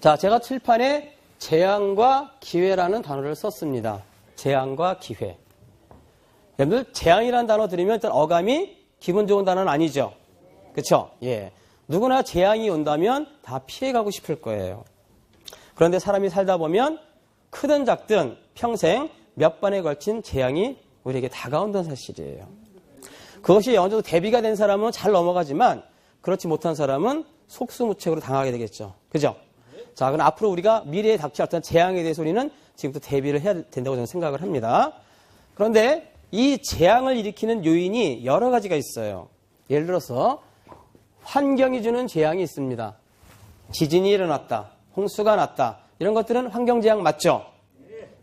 자, 제가 칠판에 재앙과 기회라는 단어를 썼습니다. 재앙과 기회. 여러분들 재앙이라는 단어 들으면 일단 어감이 기분 좋은 단어는 아니죠. 그렇죠? 예. 누구나 재앙이 온다면 다 피해가고 싶을 거예요. 그런데 사람이 살다 보면 크든 작든 평생 몇 번에 걸친 재앙이 우리에게 다가온다는 사실이에요. 그것이 어느 정도 대비가 된 사람은 잘 넘어가지만 그렇지 못한 사람은 속수무책으로 당하게 되겠죠. 그죠? 자, 그럼 앞으로 우리가 미래에 닥칠 어떤 재앙에 대해서 우리는 지금부터 대비를 해야 된다고 저는 생각을 합니다. 그런데 이 재앙을 일으키는 요인이 여러 가지가 있어요. 예를 들어서 환경이 주는 재앙이 있습니다. 지진이 일어났다. 홍수가 났다. 이런 것들은 환경재앙 맞죠?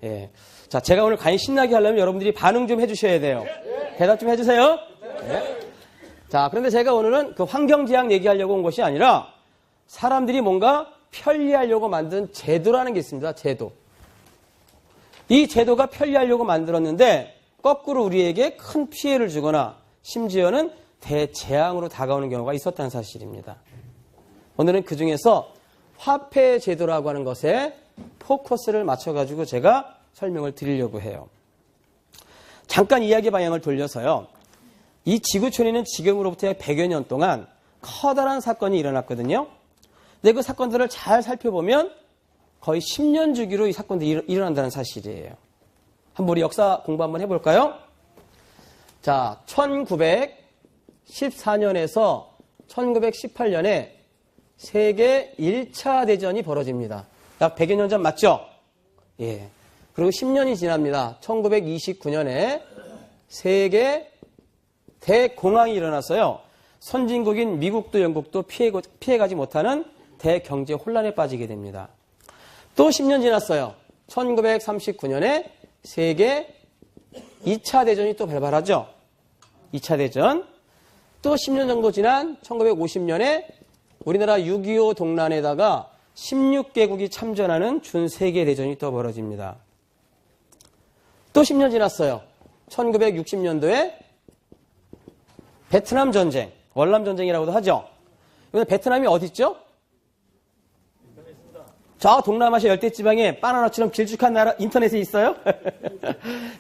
예. 자, 제가 오늘 강의 신나게 하려면 여러분들이 반응 좀 해주셔야 돼요. 대답 좀 해주세요. 예. 자, 그런데 제가 오늘은 그 환경재앙 얘기하려고 온 것이 아니라 사람들이 뭔가 편리하려고 만든 제도라는 게 있습니다. 제도. 이 제도가 편리하려고 만들었는데 거꾸로 우리에게 큰 피해를 주거나 심지어는 대재앙으로 다가오는 경우가 있었다는 사실입니다. 오늘은 그 중에서 화폐 제도라고 하는 것에 포커스를 맞춰가지고 제가 설명을 드리려고 해요. 잠깐 이야기 방향을 돌려서요. 이 지구촌에는 지금으로부터 100여 년 동안 커다란 사건이 일어났거든요. 근데 그 사건들을 잘 살펴보면 거의 10년 주기로 이 사건들이 일어난다는 사실이에요. 한번 우리 역사 공부 한번 해볼까요? 자, 1914년에서 1918년에 세계 1차 대전이 벌어집니다. 약 100여 년 전 맞죠? 예. 그리고 10년이 지납니다. 1929년에 세계 대공황이 일어났어요. 선진국인 미국도 영국도 피해가지 못하는 대경제 혼란에 빠지게 됩니다. 또 10년 지났어요. 1939년에 세계 2차 대전이 또 발발하죠. 2차 대전. 또 10년 정도 지난 1950년에 우리나라 6.25 동란에다가 16개국이 참전하는 준세계대전이 또 벌어집니다. 또 10년 지났어요. 1960년도에 베트남 전쟁, 월남 전쟁이라고도 하죠. 이건 베트남이 어디 있죠? 저 동남아시아 열대지방에 바나나처럼 길쭉한 나라, 인터넷에 있어요?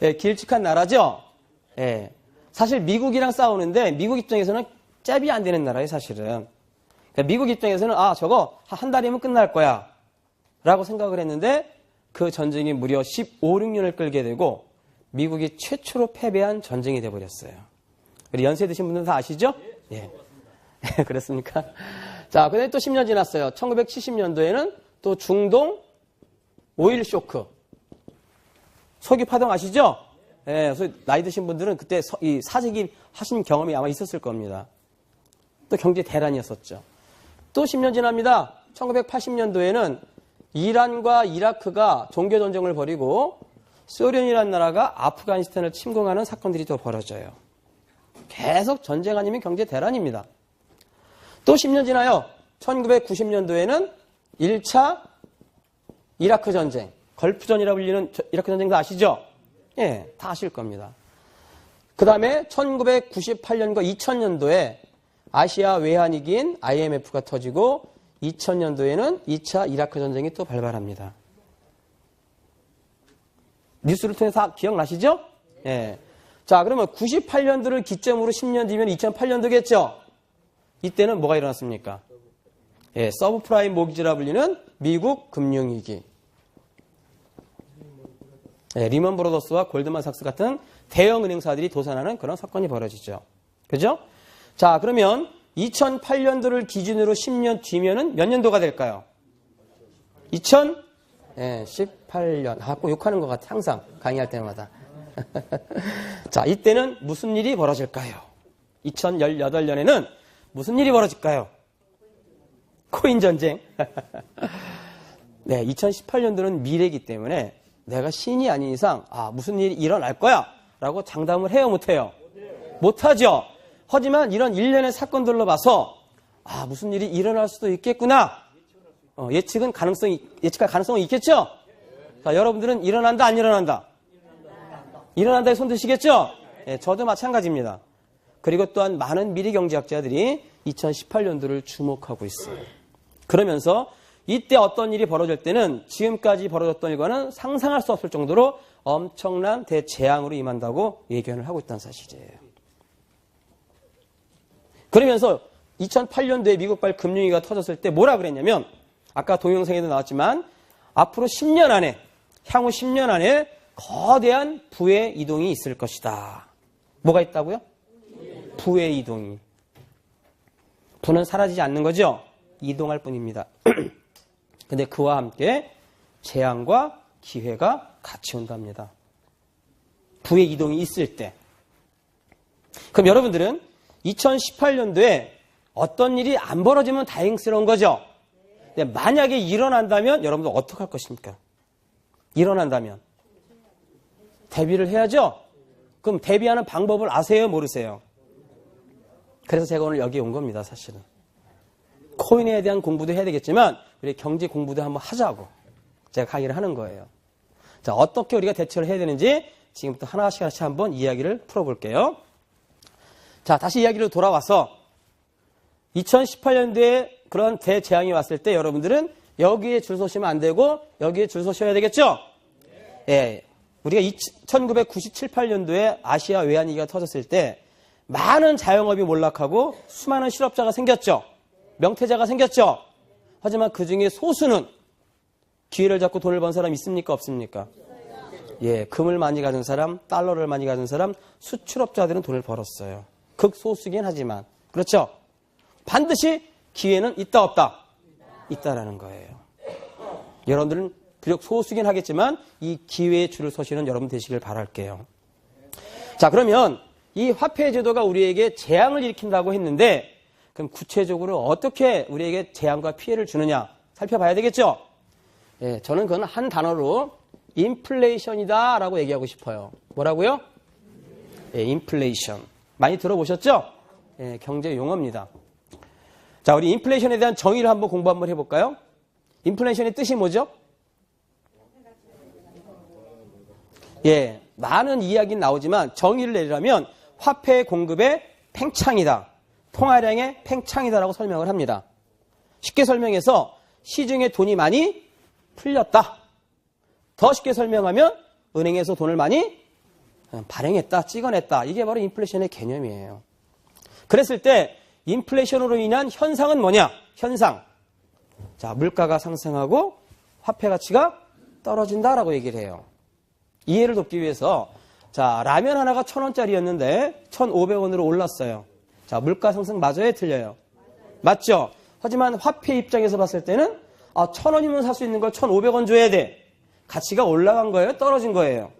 예, 길쭉한 나라죠? 예. 사실 미국이랑 싸우는데 미국 입장에서는 잽이 안 되는 나라예요, 사실은. 그러니까 미국 입장에서는 저거 한 달이면 끝날 거야 라고 생각을 했는데 그 전쟁이 무려 15, 16년을 끌게 되고 미국이 최초로 패배한 전쟁이 돼버렸어요. 우리 연세 드신 분들은 다 아시죠? 예. 그렇습니까? 자, 근데 또 10년 지났어요. 1970년도에는 또 중동 오일 쇼크. 석유 파동 아시죠? 예, 그래서 나이 드신 분들은 그때 이 사재기 하신 경험이 아마 있었을 겁니다. 또 경제 대란이었었죠. 또 10년 지납니다. 1980년도에는 이란과 이라크가 종교전쟁을 벌이고 소련이라는 나라가 아프가니스탄을 침공하는 사건들이 또 벌어져요. 계속 전쟁 아니면 경제 대란입니다. 또 10년 지나요. 1990년도에는 1차 이라크 전쟁, 걸프전이라고 불리는 이라크 전쟁도 아시죠? 예, 다 아실 겁니다. 그 다음에 1998년과 2000년도에 아시아 외환위기인 IMF가 터지고 2000년도에는 2차 이라크 전쟁이 또 발발합니다. 뉴스를 통해서 다 기억나시죠? 예. 자, 그러면 98년도를 기점으로 10년 뒤면 2008년도겠죠? 이때는 뭐가 일어났습니까? 예, 서브프라임 모기지라 불리는 미국 금융위기. 예, 리먼 브로더스와 골드만삭스 같은 대형 은행사들이 도산하는 그런 사건이 벌어지죠. 그죠? 자, 그러면 2008년도를 기준으로 10년 뒤면은 몇 년도가 될까요? 2018년. 꼭 욕하는 것 같아. 항상 강의할 때마다. 자, 이때는 무슨 일이 벌어질까요? 2018년에는 무슨 일이 벌어질까요? 코인 전쟁. 네, 2018년도는 미래이기 때문에 내가 신이 아닌 이상 무슨 일이 일어날 거야 라고 장담을 해요, 못해요? 못하죠. 하지만 이런 일련의 사건들로 봐서 무슨 일이 일어날 수도 있겠구나. 예측할 가능성은 있겠죠? 자, 여러분들은 일어난다, 안 일어난다? 일어난다에 손 드시겠죠? 예, 저도 마찬가지입니다. 그리고 또한 많은 미래 경제학자들이 2018년도를 주목하고 있어요. 그러면서 이때 어떤 일이 벌어질 때는 지금까지 벌어졌던 일과는 상상할 수 없을 정도로 엄청난 대재앙으로 임한다고 예견을 하고 있다는 사실이에요. 그러면서 2008년도에 미국발 금융위기가 터졌을 때 뭐라 그랬냐면 아까 동영상에도 나왔지만 앞으로 10년 안에 향후 10년 안에 거대한 부의 이동이 있을 것이다. 뭐가 있다고요? 부의 이동이. 부는 사라지지 않는 거죠? 이동할 뿐입니다. 근데 그와 함께 재앙과 기회가 같이 온답니다. 부의 이동이 있을 때. 그럼 여러분들은 2018년도에 어떤 일이 안 벌어지면 다행스러운 거죠? 근데 만약에 일어난다면 여러분들 어떻게 할 것입니까? 일어난다면 대비를 해야죠? 그럼 대비하는 방법을 아세요? 모르세요? 그래서 제가 오늘 여기 온 겁니다. 사실은. 코인에 대한 공부도 해야 되겠지만 우리 경제 공부도 한번 하자고 제가 강의를 하는 거예요. 자, 어떻게 우리가 대처를 해야 되는지 지금부터 하나씩 한번 이야기를 풀어볼게요. 자, 다시 이야기로 돌아와서 2018년도에 그런 대재앙이 왔을 때 여러분들은 여기에 줄 서시면 안 되고 여기에 줄 서셔야 되겠죠? 예. 우리가 1997, 8년도에 아시아 외환위기가 터졌을 때 많은 자영업이 몰락하고 수많은 실업자가 생겼죠. 명태자가 생겼죠. 하지만 그 중에 소수는 기회를 잡고 돈을 번 사람 있습니까? 없습니까? 예, 금을 많이 가진 사람, 달러를 많이 가진 사람, 수출업자들은 돈을 벌었어요. 극소수긴 하지만. 그렇죠? 반드시 기회는 있다 없다? 있다라는 거예요. 여러분들은 비록 소수긴 하겠지만 이 기회의 줄을 서시는 여러분 되시길 바랄게요. 자, 그러면 이 화폐 제도가 우리에게 재앙을 일으킨다고 했는데 그럼 구체적으로 어떻게 우리에게 재앙과 피해를 주느냐 살펴봐야 되겠죠? 예, 저는 그건 한 단어로 인플레이션이다 라고 얘기하고 싶어요. 뭐라고요? 예, 인플레이션. 많이 들어보셨죠? 예, 경제 용어입니다. 자, 우리 인플레이션에 대한 정의를 한번 공부 한번 해볼까요? 인플레이션의 뜻이 뭐죠? 예, 많은 이야기는 나오지만 정의를 내리려면 화폐 공급의 팽창이다. 통화량의 팽창이다라고 설명을 합니다. 쉽게 설명해서 시중에 돈이 많이 풀렸다. 더 쉽게 설명하면 은행에서 돈을 많이 발행했다, 찍어냈다. 이게 바로 인플레이션의 개념이에요. 그랬을 때 인플레이션으로 인한 현상은 뭐냐? 현상. 자, 물가가 상승하고 화폐 가치가 떨어진다라고 얘기를 해요. 이해를 돕기 위해서 자, 라면 하나가 1,000원짜리였는데 1,500원으로 올랐어요. 자, 물가 상승 맞아요? 틀려요? 맞죠? 하지만 화폐 입장에서 봤을 때는 1,000원이면 살 수 있는 걸 1,500원 줘야 돼. 가치가 올라간 거예요? 떨어진 거예요?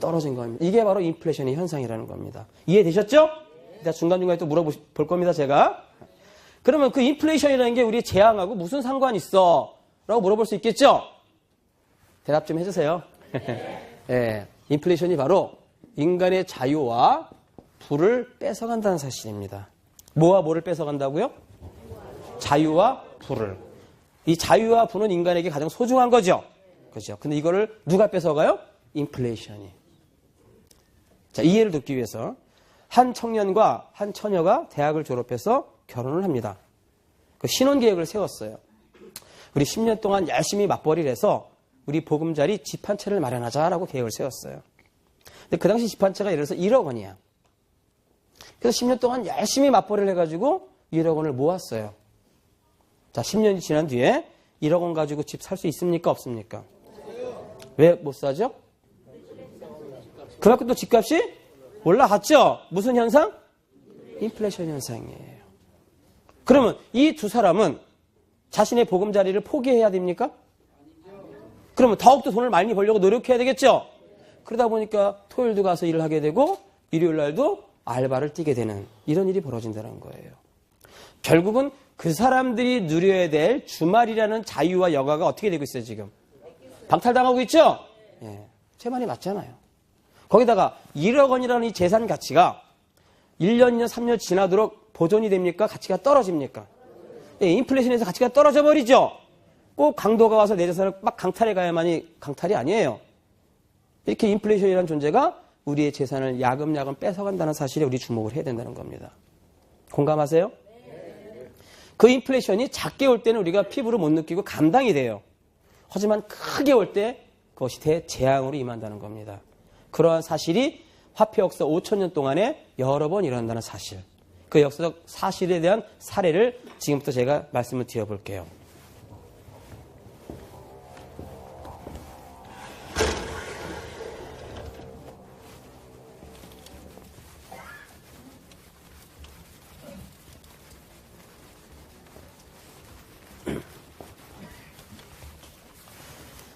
떨어진 겁니다. 이게 바로 인플레이션의 현상이라는 겁니다. 이해되셨죠? 일단 중간중간에 또 물어볼 겁니다, 제가. 그러면 그 인플레이션이라는 게 우리 재앙하고 무슨 상관이 있어? 라고 물어볼 수 있겠죠? 대답 좀 해주세요. 예, 인플레이션이 바로 인간의 자유와 부를 뺏어간다는 사실입니다. 뭐와 뭐를 뺏어간다고요? 자유와 부를. 이 자유와 부는 인간에게 가장 소중한 거죠. 그죠? 근데 이거를 누가 뺏어가요? 인플레이션이. 자, 이해를 돕기 위해서 한 청년과 한 처녀가 대학을 졸업해서 결혼을 합니다. 그 신혼계획을 세웠어요. 우리 10년 동안 열심히 맞벌이를 해서 우리 보금자리 집 한 채를 마련하자라고 계획을 세웠어요. 근데 그 당시 집 한 채가 예를 들어서 1억 원이야. 그래서 10년 동안 열심히 맞벌이를 해가지고 1억 원을 모았어요. 자, 10년이 지난 뒤에 1억 원 가지고 집 살 수 있습니까? 없습니까? 왜 못 사죠? 그만큼 또 집값이 올라갔죠? 무슨 현상? 인플레이션 현상이에요. 그러면 이 두 사람은 자신의 보금자리를 포기해야 됩니까? 그러면 더욱더 돈을 많이 벌려고 노력해야 되겠죠? 그러다 보니까 토요일도 가서 일을 하게 되고 일요일 날도 알바를 뛰게 되는 이런 일이 벌어진다는 거예요. 결국은 그 사람들이 누려야 될 주말이라는 자유와 여가가 어떻게 되고 있어요, 지금? 방탈당하고 있죠? 예, 제 말이 맞잖아요. 거기다가 1억 원이라는 이 재산 가치가 1년, 2년, 3년 지나도록 보존이 됩니까? 가치가 떨어집니까? 예, 인플레이션에서 가치가 떨어져 버리죠? 꼭 강도가 와서 내 재산을 막 강탈해 가야만이 강탈이 아니에요. 이렇게 인플레이션이라는 존재가 우리의 재산을 야금야금 뺏어간다는 사실에 우리 주목을 해야 된다는 겁니다. 공감하세요? 그 인플레이션이 작게 올 때는 우리가 피부로 못 느끼고 감당이 돼요. 하지만 크게 올 때 그것이 대재앙으로 임한다는 겁니다. 그러한 사실이 화폐 역사 5,000년 동안에 여러 번 일어난다는 사실. 그 역사적 사실에 대한 사례를 지금부터 제가 말씀을 드려볼게요.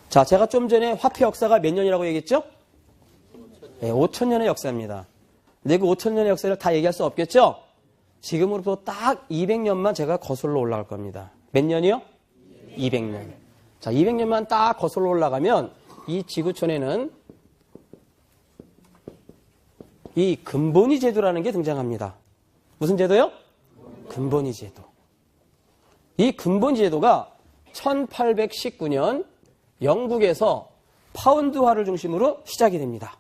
자, 제가 좀 전에 화폐 역사가 몇 년이라고 얘기했죠? 네, 5,000년의 역사입니다. 근데 그 5,000년의 역사를 다 얘기할 수 없겠죠? 지금으로부터 딱 200년만 제가 거슬러 올라갈 겁니다. 몇 년이요? 200년. 자, 200년만 딱 거슬러 올라가면 이 지구촌에는 이 근본위 제도라는 게 등장합니다. 무슨 제도요? 근본위 제도. 이 근본위 제도가 1819년 영국에서 파운드화를 중심으로 시작이 됩니다.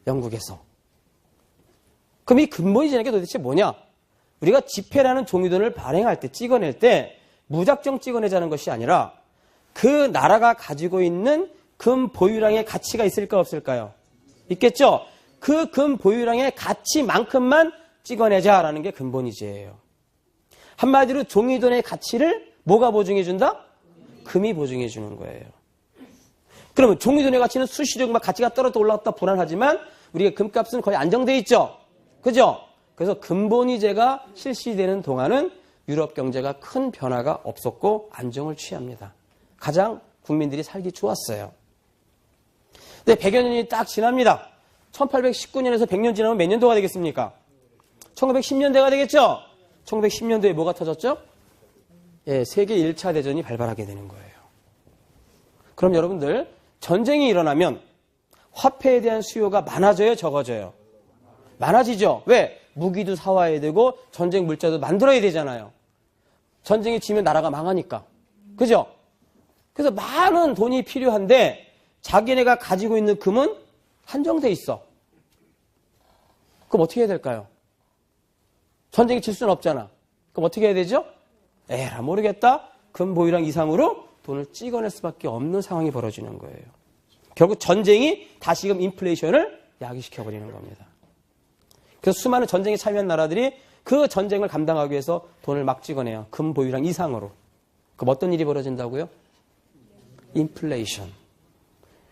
영국에서. 그럼 이 근본위 제도가 도대체 뭐냐? 우리가 지폐라는 종이돈을 발행할 때, 찍어낼 때 무작정 찍어내자는 것이 아니라 그 나라가 가지고 있는 금 보유량의 가치가 있을까 없을까요? 있겠죠? 그 금 보유량의 가치만큼만 찍어내자라는 게 근본위제예요. 한마디로 종이돈의 가치를 뭐가 보증해준다? 금이 보증해주는 거예요. 그러면 종이돈의 가치는 수시적 막 가치가 떨어져 올라갔다 불안하지만 우리가 금값은 거의 안정돼 있죠. 그죠? 그래서 근본위제가 실시되는 동안은 유럽 경제가 큰 변화가 없었고 안정을 취합니다. 가장 국민들이 살기 좋았어요. 근데 100여 년이 딱 지납니다. 1819년에서 100년 지나면 몇 년도가 되겠습니까? 1910년대가 되겠죠? 1910년도에 뭐가 터졌죠? 예, 세계 1차 대전이 발발하게 되는 거예요. 그럼 여러분들, 전쟁이 일어나면 화폐에 대한 수요가 많아져요, 적어져요? 많아지죠? 왜? 무기도 사와야 되고 전쟁 물자도 만들어야 되잖아요. 전쟁이 지면 나라가 망하니까. 그죠? 그래서 많은 돈이 필요한데 자기네가 가지고 있는 금은 한정돼 있어. 그럼 어떻게 해야 될까요? 전쟁이 질 수는 없잖아. 그럼 어떻게 해야 되죠? 에라 모르겠다. 금 보유량 이상으로 돈을 찍어낼 수밖에 없는 상황이 벌어지는 거예요. 결국 전쟁이 다시금 인플레이션을 야기시켜버리는 겁니다. 그래서 수많은 전쟁에 참여한 나라들이 그 전쟁을 감당하기 위해서 돈을 막 찍어내요. 금 보유량 이상으로. 그럼 어떤 일이 벌어진다고요? 인플레이션.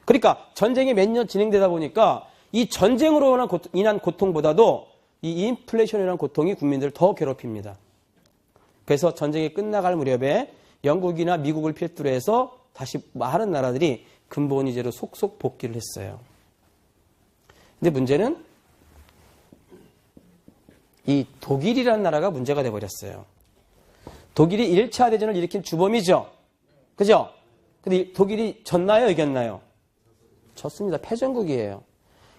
그러니까 전쟁이 몇 년 진행되다 보니까 이 전쟁으로 인한 고통보다도 이 인플레이션이라는 고통이 국민들을 더 괴롭힙니다. 그래서 전쟁이 끝나갈 무렵에 영국이나 미국을 필두로 해서 다시 많은 나라들이 근본위제로 속속 복귀를 했어요. 근데 문제는 이 독일이라는 나라가 문제가 돼버렸어요. 독일이 1차 대전을 일으킨 주범이죠. 그죠? 근데 독일이 졌나요? 이겼나요? 졌습니다. 패전국이에요.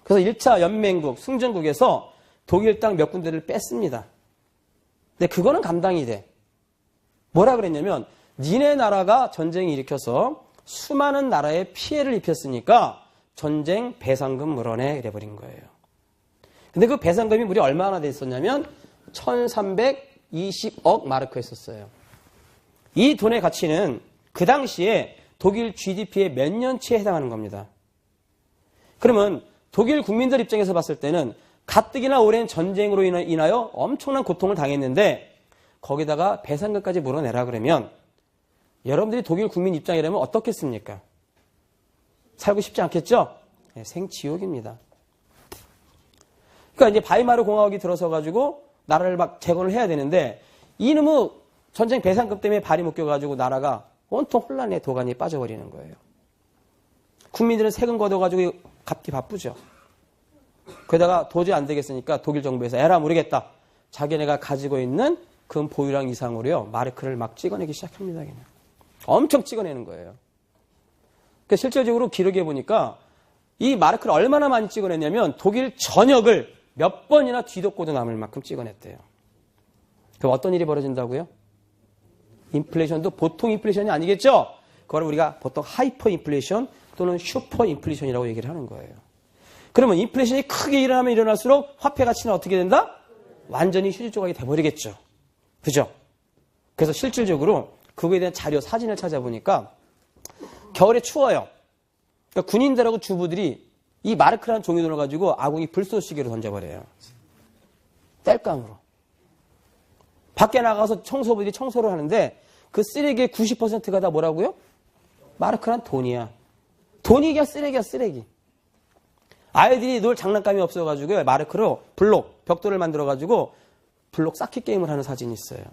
그래서 1차 연맹국, 승전국에서 독일 땅 몇 군데를 뺐습니다. 근데 그거는 감당이 돼. 뭐라 그랬냐면 니네 나라가 전쟁을 일으켜서 수많은 나라에 피해를 입혔으니까 전쟁 배상금 물어내 이래버린 거예요. 근데 그 배상금이 무려 얼마나 됐었냐면 1320억 마르크였었어요. 이 돈의 가치는 그 당시에 독일 GDP의 몇 년치에 해당하는 겁니다. 그러면 독일 국민들 입장에서 봤을 때는 가뜩이나 오랜 전쟁으로 인하여 엄청난 고통을 당했는데 거기다가 배상금까지 물어내라 그러면 여러분들이 독일 국민 입장이라면 어떻겠습니까? 살고 싶지 않겠죠? 네, 생지옥입니다. 그러니까 이제 바이마르 공화국이 들어서 가지고 나라를 막 재건을 해야 되는데 이놈의 전쟁 배상금 때문에 발이 묶여가지고 나라가 온통 혼란의 도가니에 빠져버리는 거예요. 국민들은 세금 걷어가지고 갚기 바쁘죠. 그러다가 도저히 안 되겠으니까 독일 정부에서 에라 모르겠다. 자기네가 가지고 있는 금 보유량 이상으로요. 마르크를 막 찍어내기 시작합니다. 그냥. 엄청 찍어내는 거예요. 그러니까 실질적으로 기록해 보니까 이 마르크를 얼마나 많이 찍어냈냐면 독일 전역을 몇 번이나 뒤덮고도 남을 만큼 찍어냈대요. 그럼 어떤 일이 벌어진다고요? 인플레이션도 보통 인플레이션이 아니겠죠? 그걸 우리가 보통 하이퍼 인플레이션 또는 슈퍼 인플레이션이라고 얘기를 하는 거예요. 그러면 인플레이션이 크게 일어나면 일어날수록 화폐 가치는 어떻게 된다? 완전히 휴지 조각이 돼버리겠죠. 그죠? 그래서 실질적으로 그거에 대한 자료, 사진을 찾아보니까 겨울에 추워요. 그러니까 군인들하고 주부들이 이 마르크라는 종이돈을 가지고 아궁이 불쏘시개로 던져버려요. 땔감으로. 밖에 나가서 청소부들이 청소를 하는데 그 쓰레기의 90%가 다 뭐라고요? 마르크란 돈이야. 돈이 그냥 쓰레기야, 쓰레기. 아이들이 놀 장난감이 없어가지고 마르크로 블록, 벽돌을 만들어가지고 블록 쌓기 게임을 하는 사진이 있어요.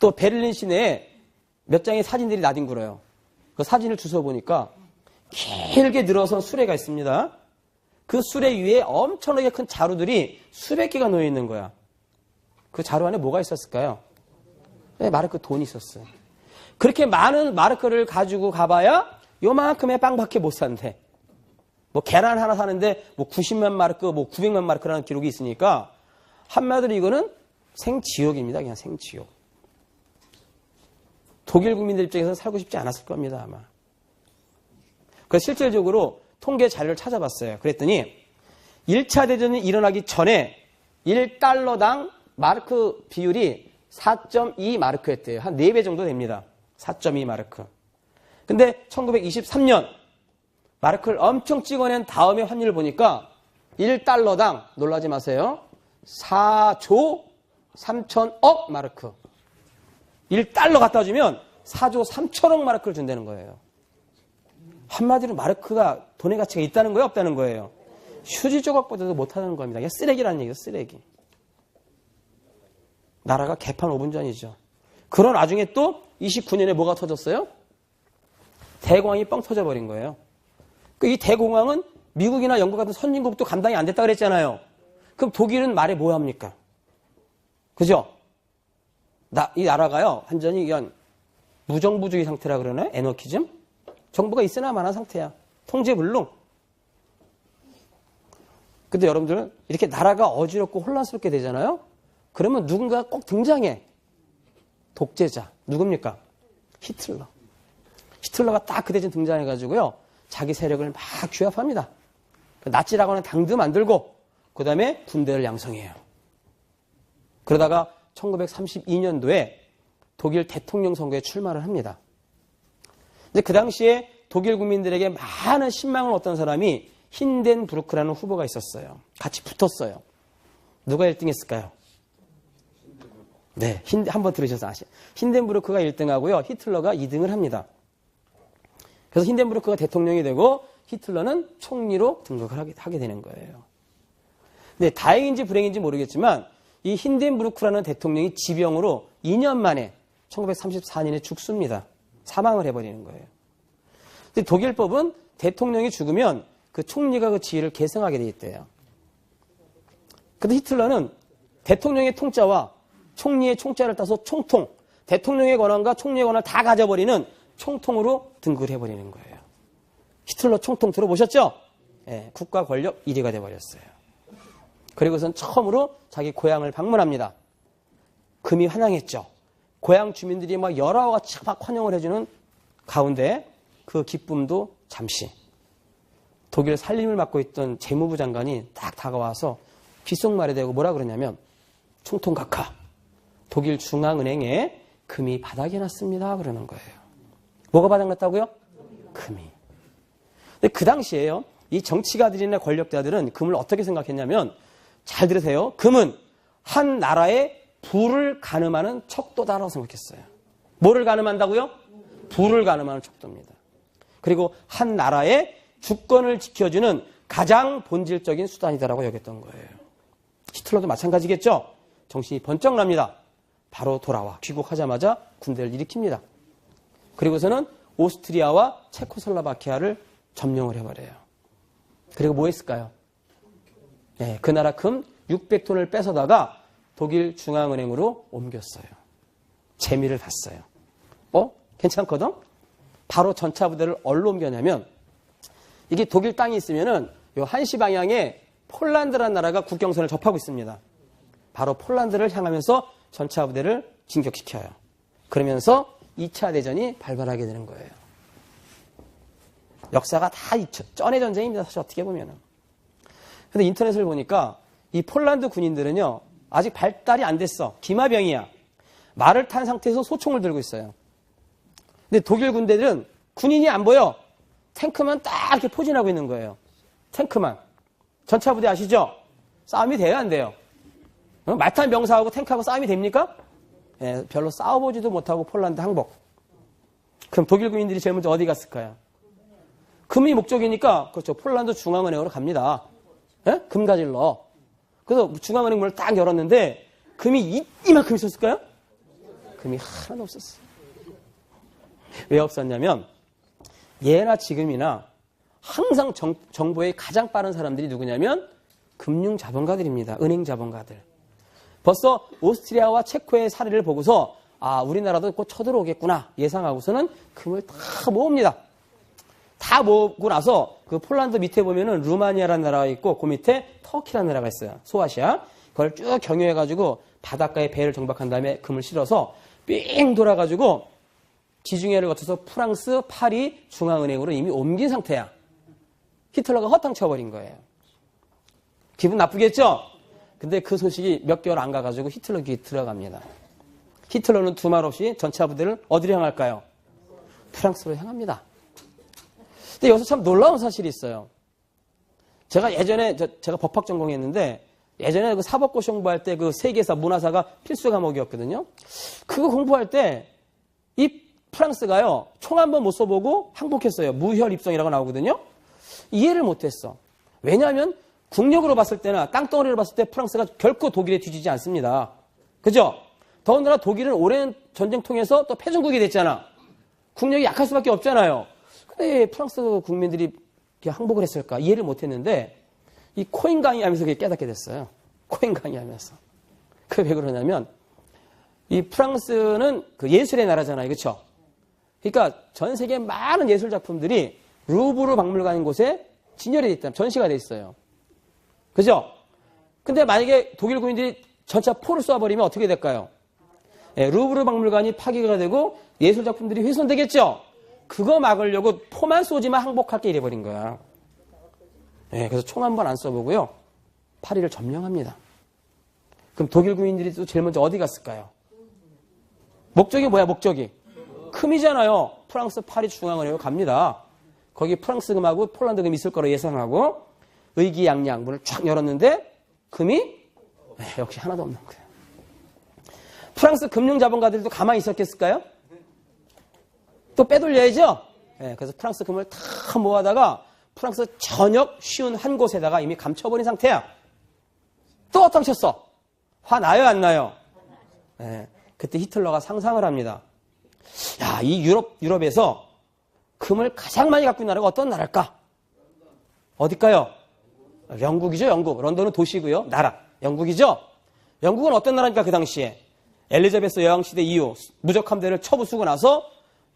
또 베를린 시내에 몇 장의 사진들이 나뒹굴어요. 그 사진을 주워 보니까 길게 늘어선 수레가 있습니다. 그 수레 위에 엄청나게 큰 자루들이 수백 개가 놓여 있는 거야. 그 자루 안에 뭐가 있었을까요? 네, 마르크 돈이 있었어요. 그렇게 많은 마르크를 가지고 가봐야 요만큼의 빵밖에 못 산대. 뭐 계란 하나 사는데 뭐 90만 마르크, 뭐 900만 마르크라는 기록이 있으니까 한마디로 이거는 생지옥입니다. 그냥 생지옥. 독일 국민들 입장에서는 살고 싶지 않았을 겁니다, 아마. 그래서 실질적으로 통계 자료를 찾아봤어요. 그랬더니 1차 대전이 일어나기 전에 1달러당 마르크 비율이 4.2 마르크였대요. 한 4배 정도 됩니다. 4.2 마르크. 근데 1923년 마르크를 엄청 찍어낸 다음에 환율을 보니까 1달러당, 놀라지 마세요, 4조 3천억 마르크. 1달러 갖다 주면 4조 3천억 마르크를 준다는 거예요. 한마디로 마르크가 돈의 가치가 있다는 거예요, 없다는 거예요? 휴지 조각보다도 못하는 겁니다. 그냥 쓰레기라는 얘기예요, 쓰레기. 나라가 개판 5분 전이죠. 그런 와중에 또 29년에 뭐가 터졌어요? 대공황이 뻥 터져버린 거예요. 이 대공황은 미국이나 영국 같은 선진국도 감당이 안 됐다 그랬잖아요. 그럼 독일은 말에 뭐 합니까? 그죠? 이 나라가요, 완전히 그냥 무정부주의 상태라 그러나요? 애너키즘? 정부가 있으나 마나 상태야. 통제불능. 근데 여러분들은 이렇게 나라가 어지럽고 혼란스럽게 되잖아요? 그러면 누군가 꼭 등장해. 독재자. 누굽니까? 히틀러. 히틀러가 딱 그 대신 등장해가지고요, 자기 세력을 막 규합합니다. 나치라고 하는 당도 만들고, 그 다음에 군대를 양성해요. 그러다가 1932년도에 독일 대통령 선거에 출마를 합니다. 근데 그 당시에 독일 국민들에게 많은 신망을 얻던 사람이 힌덴부르크라는 후보가 있었어요. 같이 붙었어요. 누가 1등 했을까요? 네, 한번 들으셔서 아시죠? 힌덴부르크가 1등하고요, 히틀러가 2등을 합니다. 그래서 힌덴부르크가 대통령이 되고 히틀러는 총리로 등극을 하게 되는 거예요. 근데 다행인지 불행인지 모르겠지만 이 힌덴부르크라는 대통령이 지병으로 2년 만에 1934년에 죽습니다. 사망을 해버리는 거예요. 근데 독일법은 대통령이 죽으면 그 총리가 그 지위를 계승하게 돼 있대요. 근데 히틀러는 대통령의 통짜와 총리의 총자를 따서 총통, 대통령의 권한과 총리의 권한을 다 가져버리는 총통으로 등극을 해버리는 거예요. 히틀러 총통 들어보셨죠? 네, 국가 권력 1위가 돼버렸어요. 그리고선 처음으로 자기 고향을 방문합니다. 금이 환영했죠. 고향 주민들이 막 열화와 같이 막 환영을 해주는 가운데 그 기쁨도 잠시. 독일 살림을 맡고 있던 재무부 장관이 딱 다가와서 귓속말에 대고 뭐라 그러냐면, 총통 각하, 독일 중앙은행에 금이 바닥이 났습니다 그러는 거예요. 뭐가 바닥났다고요? 금이. 근데 그 당시에요, 이 정치가들이나 권력자들은 금을 어떻게 생각했냐면, 잘 들으세요, 금은 한 나라의 부를 가늠하는 척도다라고 생각했어요. 뭐를 가늠한다고요? 부를 가늠하는 척도입니다. 그리고 한 나라의 주권을 지켜주는 가장 본질적인 수단이다라고 여겼던 거예요. 히틀러도 마찬가지겠죠? 정신이 번쩍 납니다. 바로 돌아와 귀국하자마자 군대를 일으킵니다. 그리고서는 오스트리아와 체코슬로바키아를 점령을 해버려요. 그리고 뭐 했을까요? 네, 그 나라 금 600톤을 뺏어다가 독일 중앙은행으로 옮겼어요. 재미를 봤어요. 괜찮거든? 바로 전차부대를 어디로 옮겼냐면, 이게 독일 땅이 있으면은 요 한시 방향에 폴란드라는 나라가 국경선을 접하고 있습니다. 바로 폴란드를 향하면서 전차부대를 진격시켜요. 그러면서 2차 대전이 발발하게 되는 거예요. 역사가 다 쩐의 전쟁입니다, 사실 어떻게 보면은. 근데 인터넷을 보니까 이 폴란드 군인들은요, 아직 발달이 안 됐어. 기마병이야. 말을 탄 상태에서 소총을 들고 있어요. 근데 독일 군대들은 군인이 안 보여. 탱크만 딱 이렇게 포진하고 있는 거예요. 탱크만. 전차부대 아시죠? 싸움이 돼요, 안 돼요? 말탄 병사하고 탱크하고 싸움이 됩니까? 예, 별로 싸워보지도 못하고 폴란드 항복. 그럼 독일 군인들이 제일 먼저 어디 갔을까요? 금이 목적이니까, 그렇죠. 폴란드 중앙은행으로 갑니다. 예? 금 가질러. 그래서 중앙은행 문을 딱 열었는데, 금이 이만큼 있었을까요? 금이 하나도 없었어요. 왜 없었냐면, 예나 지금이나 항상 정보에 가장 빠른 사람들이 누구냐면, 금융자본가들입니다. 은행자본가들. 벌써 오스트리아와 체코의 사례를 보고서 아, 우리나라도 곧 쳐들어오겠구나 예상하고서는 금을 다 모읍니다. 다 모으고 나서 그 폴란드 밑에 보면은 루마니아라는 나라가 있고 그 밑에 터키라는 나라가 있어요. 소아시아. 그걸 쭉 경유해가지고 바닷가에 배를 정박한 다음에 금을 실어서 삥 돌아가지고 지중해를 거쳐서 프랑스, 파리 중앙은행으로 이미 옮긴 상태야. 히틀러가 허탕 쳐버린 거예요. 기분 나쁘겠죠? 근데 그 소식이 몇 개월 안 가가지고 히틀러 귀에 들어갑니다. 히틀러는 두말 없이 전차 부대를 어디로 향할까요? 프랑스로 향합니다. 근데 여기서 참 놀라운 사실이 있어요. 제가 예전에, 제가 법학 전공했는데, 예전에 그 사법고시 공부할 때 그 세계사, 문화사가 필수 과목이었거든요. 그거 공부할 때, 이 프랑스가요, 총 한 번 못 써보고 항복했어요. 무혈 입성이라고 나오거든요. 이해를 못했어. 왜냐하면, 국력으로 봤을 때나 땅덩어리로 봤을 때 프랑스가 결코 독일에 뒤지지 않습니다. 그죠? 더군다나 독일은 오랜 전쟁 통해서 또 패전국이 됐잖아. 국력이 약할 수밖에 없잖아요. 근데 프랑스 국민들이 이렇게 항복을 했을까? 이해를 못했는데 이 코인 강의하면서 그게 깨닫게 됐어요. 코인 강의하면서. 그게 왜 그러냐면 이 프랑스는 그 예술의 나라잖아요. 그렇죠? 그러니까 전 세계 많은 예술 작품들이 루브르 박물관인 곳에 진열이 돼 있다. 전시가 돼 있어요. 그죠? 근데 만약에 독일 군인들이 전차 포를 쏴버리면 어떻게 될까요? 예, 루브르 박물관이 파괴가 되고 예술 작품들이 훼손되겠죠? 그거 막으려고 포만 쏘지만 항복할게 이래버린 거야. 예, 그래서 총 한 번 안 쏴보고요. 파리를 점령합니다. 그럼 독일 군인들이 또 제일 먼저 어디 갔을까요? 목적이 뭐야, 목적이? 금이잖아요. 프랑스 파리 중앙은행으로 갑니다. 거기 프랑스 금하고 폴란드 금이 있을 거로 예상하고 의기양양 문을 쫙 열었는데 금이 역시 하나도 없는 거예요. 프랑스 금융자본가들도 가만히 있었겠을까요? 또 빼돌려야죠. 그래서 프랑스 금을 다 모아다가 프랑스 전역 쉬운 한 곳에다가 이미 감춰버린 상태야. 또 어떤 쳤어? 화 나요, 안 나요? 그때 히틀러가 상상을 합니다. 야, 이 유럽에서 금을 가장 많이 갖고 있는 나라가 어떤 나라일까? 어딜까요? 영국이죠, 영국. 런던은 도시고요. 나라. 영국이죠? 영국은 어떤 나라입니까, 그 당시에? 엘리자베스 여왕시대 이후 무적 함대를 쳐부수고 나서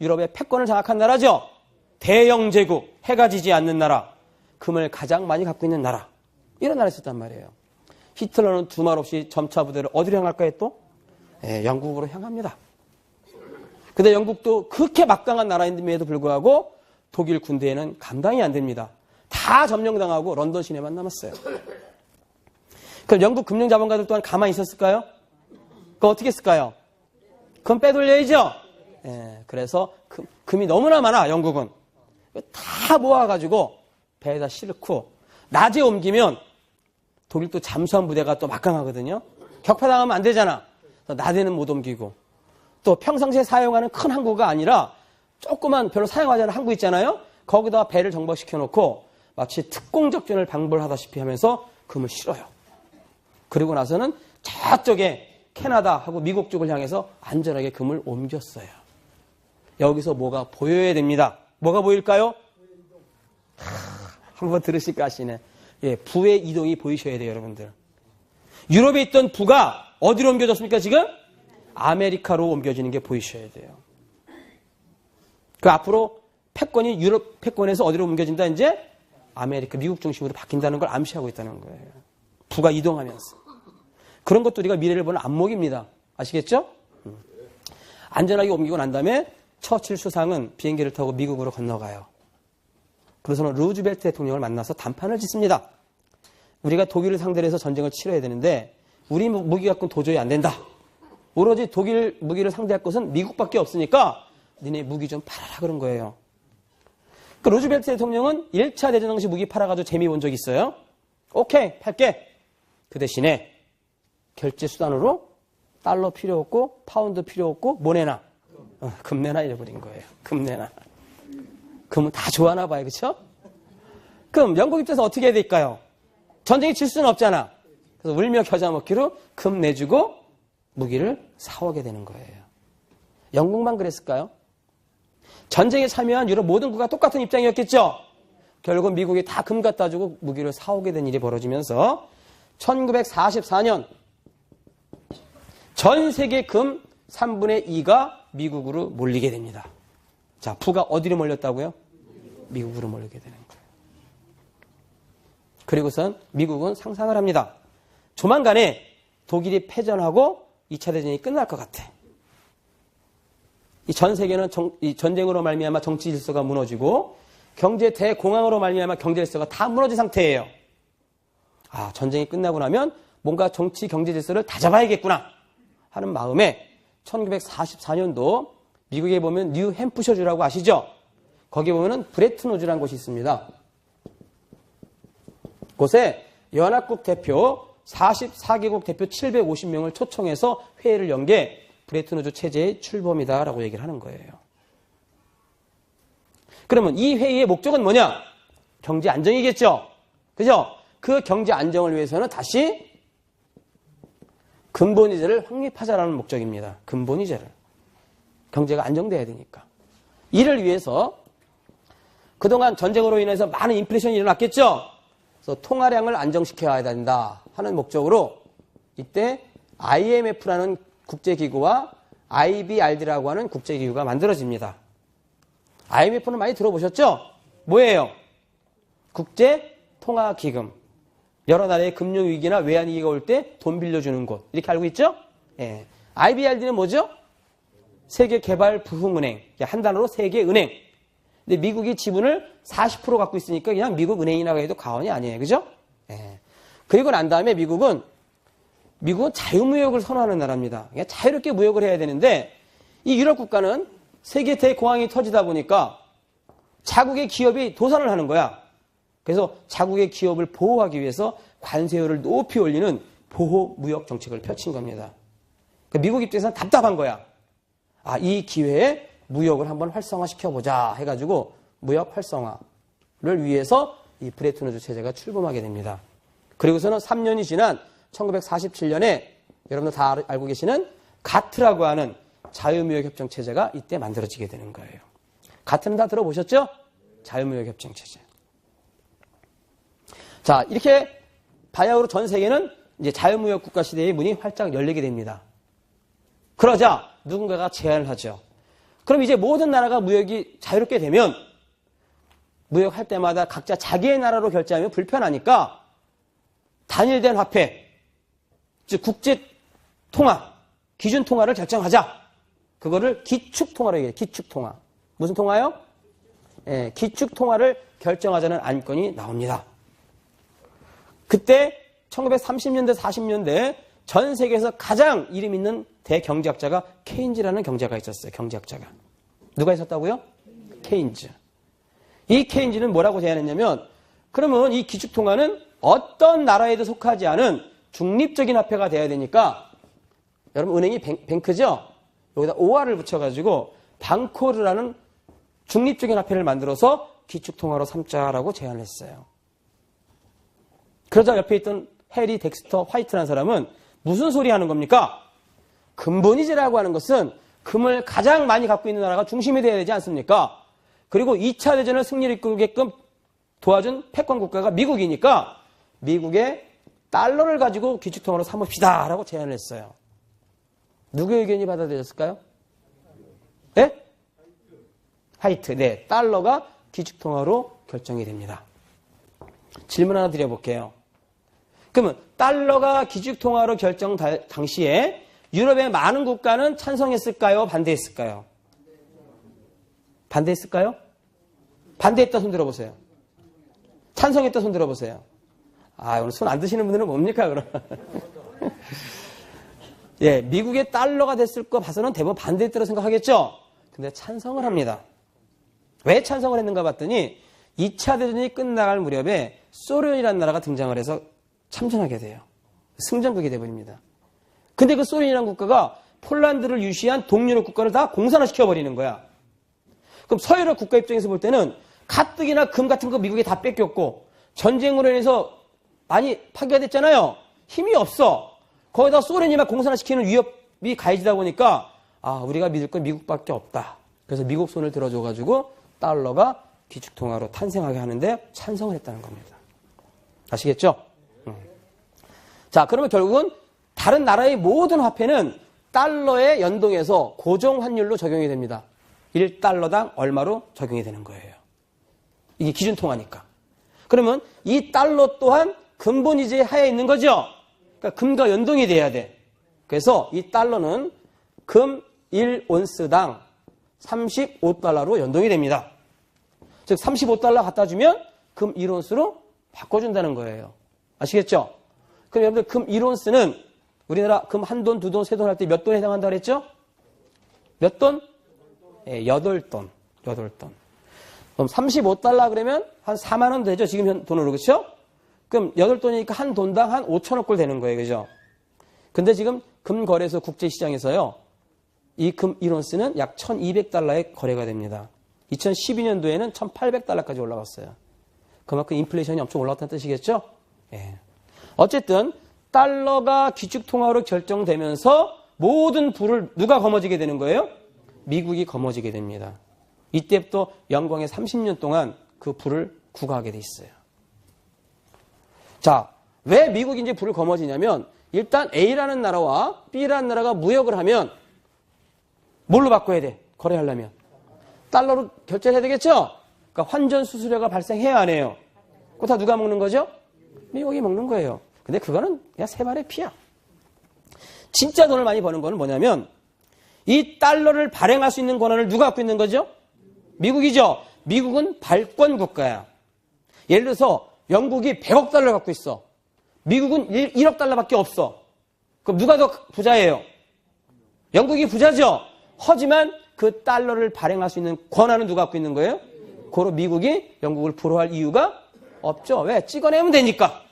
유럽의 패권을 장악한 나라죠? 대영제국, 해가 지지 않는 나라. 금을 가장 많이 갖고 있는 나라. 이런 나라가 있었단 말이에요. 히틀러는 두말 없이 점차 부대를 어디로 향할까요, 또? 영국으로 향합니다. 근데 영국도 그렇게 막강한 나라임에도 불구하고 독일 군대에는 감당이 안 됩니다. 다 점령당하고 런던 시내만 남았어요. 그럼 영국 금융자본가들 또한 가만히 있었을까요? 그거 어떻게 했을까요? 그럼 빼돌려야죠? 그래서 금이 너무나 많아, 영국은. 다 모아가지고 배에다 싣고 낮에 옮기면 독일 또 잠수함 부대가 또 막강하거든요. 격파당하면 안 되잖아. 낮에는 못 옮기고. 또 평상시에 사용하는 큰 항구가 아니라 조그만 별로 사용하지 않은 항구 있잖아요. 거기다 배를 정박시켜 놓고 마치 특공작전을 방불하다시피 하면서 금을 실어요. 그리고 나서는 저쪽에 캐나다하고 미국 쪽을 향해서 안전하게 금을 옮겼어요. 여기서 뭐가 보여야 됩니다. 뭐가 보일까요? 한번 들으실까 하시네. 예, 부의 이동이 보이셔야 돼요, 여러분들. 유럽에 있던 부가 어디로 옮겨졌습니까, 지금? 아메리카로 옮겨지는 게 보이셔야 돼요. 그 앞으로 패권이 유럽 패권에서 어디로 옮겨진다, 이제? 아메리카, 미국 중심으로 바뀐다는 걸 암시하고 있다는 거예요. 부가 이동하면서. 그런 것도 우리가 미래를 보는 안목입니다. 아시겠죠? 안전하게 옮기고 난 다음에 처칠 수상은 비행기를 타고 미국으로 건너가요. 그래서는 루즈벨트 대통령을 만나서 담판을 짓습니다. 우리가 독일을 상대로 해서 전쟁을 치러야 되는데 우리 무기 갖고는 도저히 안 된다. 오로지 독일 무기를 상대할 것은 미국밖에 없으니까 니네 무기 좀 팔아라 그런 거예요. 그 루즈벨트 대통령은 1차 대전 당시 무기 팔아가지고 재미 본 적 있어요? 오케이, 팔게. 그 대신에 결제 수단으로 달러 필요 없고 파운드 필요 없고 뭐 내놔? 금 내놔 이래버린 거예요. 금 내놔. 금은 다 좋아하나 봐요. 그렇죠? 그럼 영국 입장에서 어떻게 해야 될까요? 전쟁이 질 수는 없잖아. 그래서 울며 겨자 먹기로 금 내주고 무기를 사오게 되는 거예요. 영국만 그랬을까요? 전쟁에 참여한 유럽 모든 국가가 똑같은 입장이었겠죠? 결국 미국이 다 금 갖다 주고 무기를 사오게 된 일이 벌어지면서 1944년 전 세계 금 3분의 2가 미국으로 몰리게 됩니다. 자, 부가 어디로 몰렸다고요? 미국으로 몰리게 되는 거예요. 그리고선 미국은 상상을 합니다. 조만간에 독일이 패전하고 2차 대전이 끝날 것 같아. 이 전 세계는 이 전쟁으로 말미암아 정치 질서가 무너지고 경제 대공황으로 말미암아 경제 질서가 다 무너진 상태예요. 아, 전쟁이 끝나고 나면 뭔가 정치 경제 질서를 다잡아야겠구나 하는 마음에 1944년도 미국에 보면 뉴햄프셔주라고 아시죠? 거기 보면은 브레튼우즈라는 곳이 있습니다. 곳에 연합국 대표 44개국 대표 750명을 초청해서 회의를 연 게 브레튼우즈 체제의 출범이다라고 얘기를 하는 거예요. 그러면 이 회의의 목적은 뭐냐? 경제 안정이겠죠? 그죠? 그 경제 안정을 위해서는 다시 근본이자를 확립하자라는 목적입니다. 근본이자를. 경제가 안정돼야 되니까. 이를 위해서 그동안 전쟁으로 인해서 많은 인플레이션이 일어났겠죠? 그래서 통화량을 안정시켜야 된다 하는 목적으로 이때 IMF라는 국제기구와 IBRD라고 하는 국제기구가 만들어집니다. IMF는 많이 들어보셨죠? 뭐예요? 국제통화기금. 여러 나라의 금융위기나 외환위기가 올 때 돈 빌려주는 곳. 이렇게 알고 있죠? 예. IBRD는 뭐죠? 세계개발부흥은행. 한 단어로 세계은행. 근데 미국이 지분을 40% 갖고 있으니까 그냥 미국은행이라고 해도 과언이 아니에요. 그죠? 예. 그리고 난 다음에 미국은 자유무역을 선호하는 나라입니다. 그냥 자유롭게 무역을 해야 되는데 이 유럽 국가는 세계 대공황이 터지다 보니까 자국의 기업이 도산을 하는 거야. 그래서 자국의 기업을 보호하기 위해서 관세율을 높이 올리는 보호무역 정책을 펼친 겁니다. 그러니까 미국 입장에서는 답답한 거야. 아, 이 기회에 무역을 한번 활성화시켜보자 해가지고 무역 활성화를 위해서 이 브레튼우즈 체제가 출범하게 됩니다. 그리고서는 3년이 지난 1947년에 여러분들 다 알고 계시는 가트라고 하는 자유무역협정 체제가 이때 만들어지게 되는 거예요. 가트는 다 들어보셨죠? 자유무역협정 체제. 자, 이렇게 바야흐로 전 세계는 이제 자유무역 국가 시대의 문이 활짝 열리게 됩니다. 그러자 누군가가 제안을 하죠. 그럼 이제 모든 나라가 무역이 자유롭게 되면 무역할 때마다 각자 자기의 나라로 결제하면 불편하니까 단일된 화폐, 즉 국제통화, 기준통화를 결정하자. 그거를 기축통화로 얘기해요. 기축통화. 무슨 통화요? 예, 기축통화를 결정하자는 안건이 나옵니다. 그때 1930년대, 40년대 전 세계에서 가장 이름 있는 대경제학자가 케인즈라는 경제가가 있었어요. 경제학자가. 누가 있었다고요? 케인즈. 이 케인즈는 뭐라고 제안했냐면 그러면 이 기축통화는 어떤 나라에도 속하지 않은 중립적인 화폐가 돼야 되니까 여러분 은행이 뱅크죠? 여기다 OR을 붙여가지고 방코르라는 중립적인 화폐를 만들어서 기축통화로 삼자라고 제안을 했어요. 그러자 옆에 있던 해리 덱스터 화이트라는 사람은 무슨 소리 하는 겁니까? 근본이제라고 하는 것은 금을 가장 많이 갖고 있는 나라가 중심이 돼야 되지 않습니까? 그리고 2차 대전을 승리를 이끌게끔 도와준 패권 국가가 미국이니까 미국의 달러를 가지고 기축통화로 삼읍시다 라고 제안을 했어요. 누구의 의견이 받아들였을까요? 네? 화이트. 네. 달러가 기축통화로 결정이 됩니다. 질문 하나 드려볼게요. 그러면 달러가 기축통화로 결정 당시에 유럽의 많은 국가는 찬성했을까요? 반대했을까요? 반대했을까요? 반대했다 손 들어보세요. 찬성했다 손 들어보세요. 아, 오늘 손 안 드시는 분들은 뭡니까, 그럼? 예, 미국의 달러가 됐을 거 봐서는 대부분 반대했다고 생각하겠죠? 근데 찬성을 합니다. 왜 찬성을 했는가 봤더니 2차 대전이 끝나갈 무렵에 소련이라는 나라가 등장을 해서 참전하게 돼요. 승전국이 돼버립니다. 근데 그 소련이라는 국가가 폴란드를 유시한 동유럽 국가를 다 공산화시켜버리는 거야. 그럼 서유럽 국가 입장에서 볼 때는 가뜩이나 금 같은 거 미국이 다 뺏겼고 전쟁으로 인해서 많이 파괴가 됐잖아요. 힘이 없어. 거기다 소련이 막 공산화시키는 위협이 가해지다 보니까 우리가 믿을 건 미국밖에 없다. 그래서 미국 손을 들어줘가지고 달러가 기축통화로 탄생하게 하는데 찬성을 했다는 겁니다. 아시겠죠? 자, 그러면 결국은 다른 나라의 모든 화폐는 달러에 연동해서 고정 환율로 적용이 됩니다. 1달러당 얼마로 적용이 되는 거예요. 이게 기준통화니까. 그러면 이 달러 또한 근본이제 하에 있는 거죠. 그러니까 금과 연동이 돼야 돼. 그래서 이 달러는 금 1온스당 35달러로 연동이 됩니다. 즉 35달러 갖다 주면 금 1온스로 바꿔준다는 거예요. 아시겠죠? 그럼 여러분들 금 1온스는 우리나라 금 한 돈, 두 돈, 세 돈 할 때 몇 돈에 해당한다고 그랬죠? 몇 돈? 예, 8돈. 8돈. 그럼 35달러 그러면 한 4만 원 되죠? 지금 현 돈으로. 그렇죠? 그럼 8돈이니까 한 돈당 한 5천억 불 되는 거예요. 그죠? 근데 지금 금거래소 국제시장에서요. 이 금 1온스는 약 1200달러에 거래가 됩니다. 2012년도에는 1800달러까지 올라갔어요. 그만큼 인플레이션이 엄청 올라갔다는 뜻이겠죠? 예. 어쨌든 달러가 기축통화로 결정되면서 모든 부를 누가 거머쥐게 되는 거예요? 미국이 거머쥐게 됩니다. 이때부터 영광의 30년 동안 그 부를 구가하게 돼 있어요. 자, 왜 미국이 이제 부를 거머쥐냐면 일단 A라는 나라와 B라는 나라가 무역을 하면 뭘로 바꿔야 돼? 거래하려면. 달러로 결제해야 되겠죠? 그러니까 환전 수수료가 발생해야 안 해요. 그거 다 누가 먹는 거죠? 미국이 먹는 거예요. 근데 그거는 그냥 세 발의 피야. 진짜 돈을 많이 버는 거는 뭐냐면 이 달러를 발행할 수 있는 권한을 누가 갖고 있는 거죠? 미국이죠. 미국은 발권 국가야. 예를 들어서 영국이 100억 달러 갖고 있어. 미국은 1억 달러밖에 없어. 그럼 누가 더 부자예요? 영국이 부자죠. 하지만 그 달러를 발행할 수 있는 권한은 누가 갖고 있는 거예요? 고로 미국이 영국을 불허할 이유가 없죠. 왜? 찍어내면 되니까.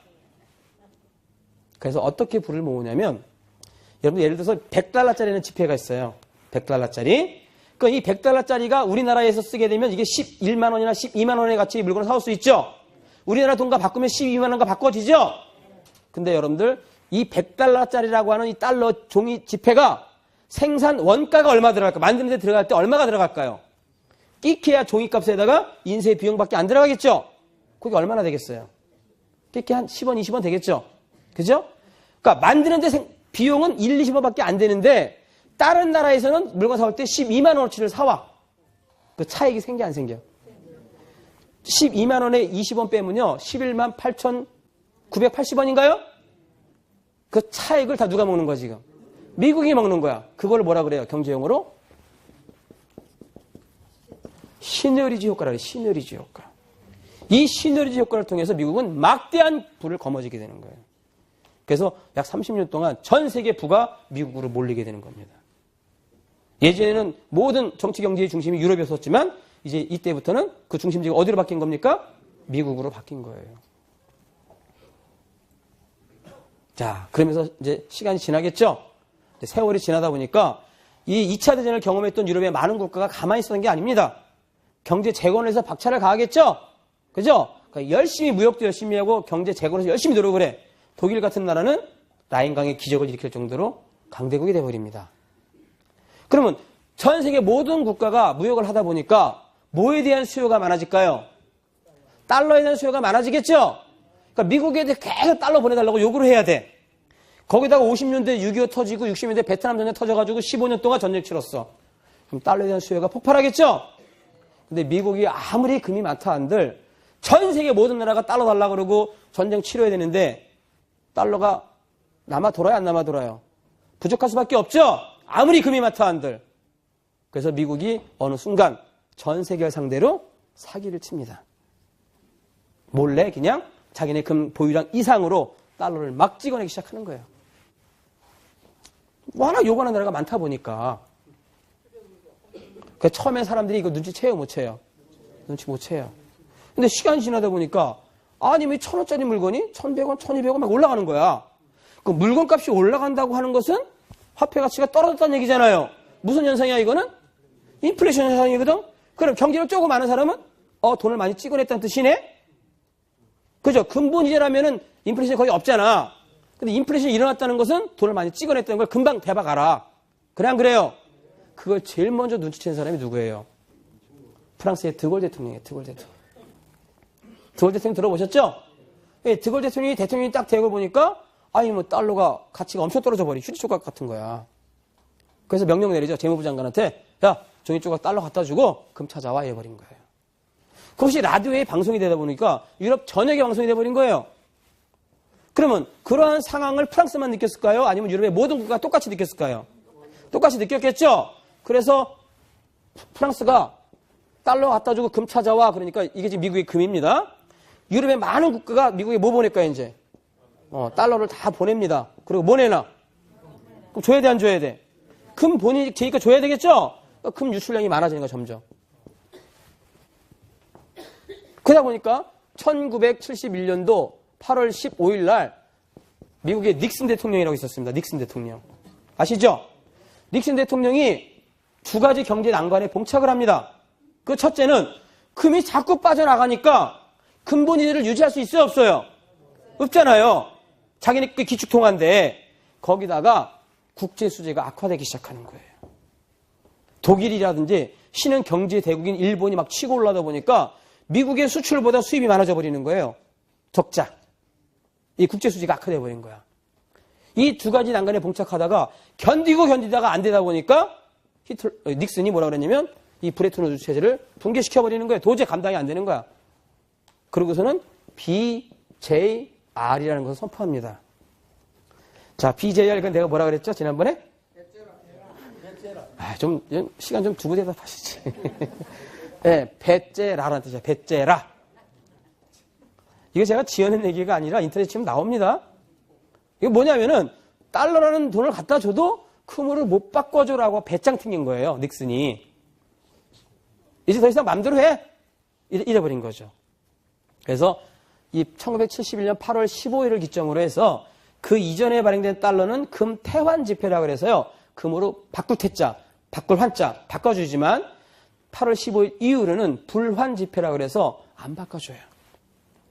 그래서 어떻게 불을 모으냐면 여러분 예를 들어서 100달러짜리는 지폐가 있어요. 100달러짜리. 그러니까 이 100달러짜리가 우리나라에서 쓰게 되면 이게 11만 원이나 12만 원의 가치의 물건을 사올 수 있죠. 우리나라 돈과 바꾸면 12만 원과 바꿔지죠. 근데 여러분들 이 100달러짜리라고 하는 이 달러 종이 지폐가 생산 원가가 얼마 들어갈까? 만드는 데 들어갈 때 얼마가 들어갈까요? 끼케야 종이값에다가 인쇄 비용밖에 안 들어가겠죠? 그게 얼마나 되겠어요? 끼케 한 10원, 20원 되겠죠? 그죠? 그러니까 만드는 데 비용은 1, 20원밖에 안 되는데 다른 나라에서는 물건 사올 때 12만 원어치를 사와. 그 차익이 생겨 안 생겨? 12만 원에 20원 빼면요. 11만 8,980원인가요? 그 차익을 다 누가 먹는 거야 지금? 미국이 먹는 거야. 그걸 뭐라 그래요? 경제용어로? 시너리지 효과라 그래요. 시너리지 효과. 이 시너리지 효과를 통해서 미국은 막대한 부를 거머쥐게 되는 거예요. 그래서 약 30년 동안 전 세계 부가 미국으로 몰리게 되는 겁니다. 예전에는 모든 정치 경제의 중심이 유럽이었었지만 이제 이때부터는 그 중심지가 어디로 바뀐 겁니까? 미국으로 바뀐 거예요. 자, 그러면서 이제 시간이 지나겠죠? 세월이 지나다 보니까 이 2차 대전을 경험했던 유럽의 많은 국가가 가만히 있었던 게 아닙니다. 경제 재건을 해서 박차를 가하겠죠? 그죠? 그러니까 열심히 무역도 열심히 하고 경제 재건을 해서 열심히 노력을 해. 독일 같은 나라는 라인강의 기적을 일으킬 정도로 강대국이 돼버립니다. 그러면 전 세계 모든 국가가 무역을 하다 보니까 뭐에 대한 수요가 많아질까요? 달러에 대한 수요가 많아지겠죠? 그러니까 미국에 대해 계속 달러 보내달라고 요구를 해야 돼. 거기다가 50년대 6.25 터지고 60년대 베트남 전쟁 터져가지고 15년 동안 전쟁 치렀어. 그럼 달러에 대한 수요가 폭발하겠죠? 근데 미국이 아무리 금이 많다 한들 전 세계 모든 나라가 달러 달라 그러고 전쟁 치러야 되는데 달러가 남아 돌아요? 안 남아 돌아요? 부족할 수밖에 없죠? 아무리 금이 많다 한들. 그래서 미국이 어느 순간 전 세계를 상대로 사기를 칩니다. 몰래 그냥 자기네 금 보유량 이상으로 달러를 막 찍어내기 시작하는 거예요. 워낙 요구하는 나라가 많다 보니까. 그 처음에 사람들이 이거 눈치채요, 못 채요? 눈치 못 채요. 근데 시간이 지나다 보니까 아니 왜 1,000원짜리 물건이 1,100원, 1,200원 막 올라가는 거야. 그 물건값이 올라간다고 하는 것은 화폐 가치가 떨어졌다는 얘기잖아요. 무슨 현상이야 이거는? 인플레이션 현상이거든. 그럼 경제력 조금 많은 사람은 돈을 많이 찍어냈다는 뜻이네. 그죠? 근본 이자라면은 인플레이션이 거의 없잖아. 근데 인플레이션이 일어났다는 것은 돈을 많이 찍어냈다는 걸 금방 대박 알아. 그래 안 그래요? 그걸 제일 먼저 눈치챈 사람이 누구예요? 프랑스의 드골 대통령이에요. 드골 대통령. 드골 대통령 들어보셨죠? 예, 드골 대통령이 딱 대고 보니까 아니 뭐 달러가 가치가 엄청 떨어져 버리. 휴지 조각 같은 거야. 그래서 명령 내리죠. 재무부 장관한테 야 종이 조각 달러 갖다 주고 금 찾아와 해버린 거예요. 그것이 라디오에 방송이 되다 보니까 유럽 전역에 방송이 돼버린 거예요. 그러면 그러한 상황을 프랑스만 느꼈을까요? 아니면 유럽의 모든 국가가 똑같이 느꼈을까요? 똑같이 느꼈겠죠? 그래서 프랑스가 달러 갖다 주고 금 찾아와. 그러니까 이게 지금 미국의 금입니다. 유럽의 많은 국가가 미국에 뭐 보낼까요, 이제? 달러를 다 보냅니다. 그리고 뭐 내나? 그럼 줘야 돼, 안 줘야 돼? 금 본인이 제니까 줘야 되겠죠? 금 유출량이 많아지는 거야, 점점. 그러다 보니까 1971년도 8월 15일 날 미국의 닉슨 대통령이라고 있었습니다. 닉슨 대통령. 아시죠? 닉슨 대통령이 두 가지 경제 난관에 봉착을 합니다. 그 첫째는 금이 자꾸 빠져나가니까 근본 이자를 유지할 수 있어요, 없어요? 없잖아요. 자기네 그 기축통화인데 거기다가 국제 수재가 악화되기 시작하는 거예요. 독일이라든지 신흥 경제 대국인 일본이 막 치고 올라다 보니까 미국의 수출보다 수입이 많아져 버리는 거예요. 적자. 이 국제 수지가 악화되어 버린 거야. 이 두 가지 난관에 봉착하다가 견디다가 안 되다 보니까 닉슨이 뭐라 그랬냐면 이 브레튼 우드 체제를 붕괴시켜 버리는 거예요. 도저히 감당이 안 되는 거야. 그러고서는 BJR이라는 것을 선포합니다. 자, BJR 이건 내가 뭐라 그랬죠? 지난번에? 좀 시간 좀 두고 대답하시지. 네, 배째라라는 뜻이야. 배째라. 이거 제가 지어낸 얘기가 아니라 인터넷 치면 나옵니다. 이거 뭐냐면은 달러라는 돈을 갖다 줘도 금을 못 바꿔줘라고 배짱 튕긴 거예요. 닉슨이. 이제 더 이상 마음대로 해. 이래버린 거죠. 그래서 이 1971년 8월 15일을 기점으로 해서 그 이전에 발행된 달러는 금 태환 지폐라고 해서요. 금으로 바꿀 태자, 바꿀 환자 바꿔주지만 8월 15일 이후로는 불환 지폐라고 해서 안 바꿔줘요.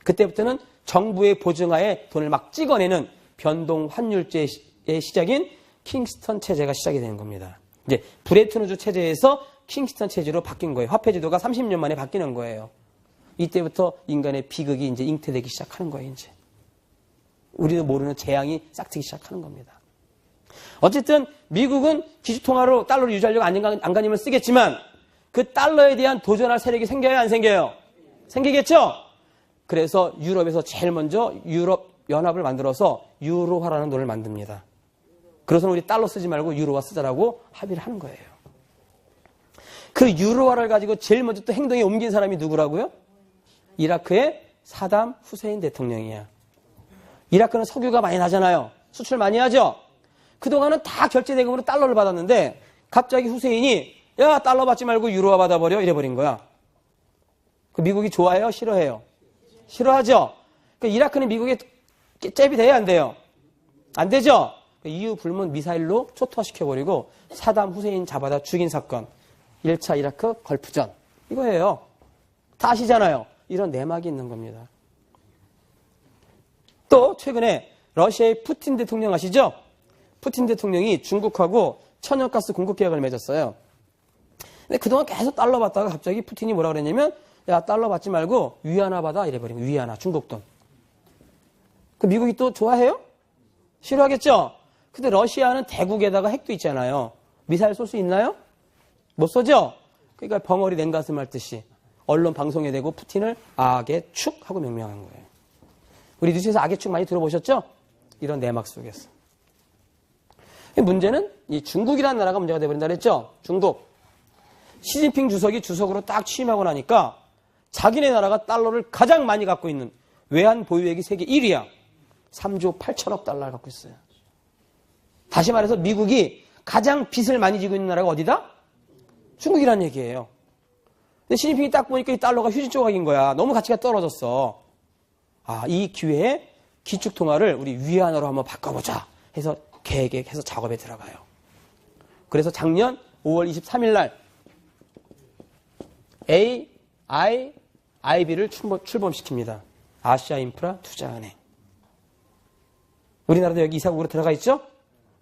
그때부터는 정부의 보증하에 돈을 막 찍어내는 변동 환율제의 시작인 킹스턴 체제가 시작이 되는 겁니다. 이제 브레튼 우드 체제에서 킹스턴 체제로 바뀐 거예요. 화폐 제도가 30년 만에 바뀌는 거예요. 이때부터 인간의 비극이 이제 잉태되기 시작하는 거예요, 이제. 우리도 모르는 재앙이 싹트기 시작하는 겁니다. 어쨌든 미국은 기축통화로 달러를 유지하려고 안간힘을 쓰겠지만 그 달러에 대한 도전할 세력이 생겨요, 안 생겨요? 생기겠죠? 그래서 유럽에서 제일 먼저 유럽 연합을 만들어서 유로화라는 돈을 만듭니다. 그래서는 우리 달러 쓰지 말고 유로화 쓰자라고 합의를 하는 거예요. 그 유로화를 가지고 제일 먼저 또 행동에 옮긴 사람이 누구라고요? 이라크의 사담 후세인 대통령이야. 이라크는 석유가 많이 나잖아요. 수출 많이 하죠? 그동안은 다 결제대금으로 달러를 받았는데 갑자기 후세인이 야 달러 받지 말고 유로화 받아버려 이래버린 거야. 그 미국이 좋아해요? 싫어해요? 싫어하죠? 그러니까 이라크는 미국에 잽이 돼야 안 돼요? 안 되죠? EU 불문 미사일로 초토화시켜버리고 사담 후세인 잡아다 죽인 사건 1차 이라크 걸프전 이거예요. 다 아시잖아요. 이런 내막이 있는 겁니다. 또 최근에 러시아의 푸틴 대통령 아시죠? 푸틴 대통령이 중국하고 천연가스 공급 계약을 맺었어요. 근데 그동안 계속 달러 받다가 갑자기 푸틴이 뭐라 그랬냐면 야 달러 받지 말고 위안화 받아 이래버린 거예요. 위안화 중국 돈. 그 미국이 또 좋아해요? 싫어하겠죠? 근데 러시아는 대국에다가 핵도 있잖아요. 미사일 쏠 수 있나요? 못 쏘죠? 그러니까 벙어리 냉가슴 할 듯이 언론 방송에 대고 푸틴을 악의 축 하고 명명한 거예요. 우리 뉴스에서 악의 축 많이 들어보셨죠? 이런 내막 속에서. 문제는 이 중국이라는 나라가 문제가 되어버린다 그랬죠? 중국. 시진핑 주석이 주석으로 딱 취임하고 나니까 자기네 나라가 달러를 가장 많이 갖고 있는 외환 보유액이 세계 1위야. 3조 8천억 달러를 갖고 있어요. 다시 말해서 미국이 가장 빚을 많이 지고 있는 나라가 어디다? 중국이라는 얘기예요. 근데 시진핑이 딱 보니까 이 달러가 휴지 조각인 거야. 너무 가치가 떨어졌어. 아, 이 기회에 기축통화를 우리 위안화로 한번 바꿔보자 해서 계획해서 작업에 들어가요. 그래서 작년 5월 23일 날 AIIB를 출범시킵니다. 아시아 인프라 투자은행. 우리나라도 여기 이사국으로 들어가 있죠?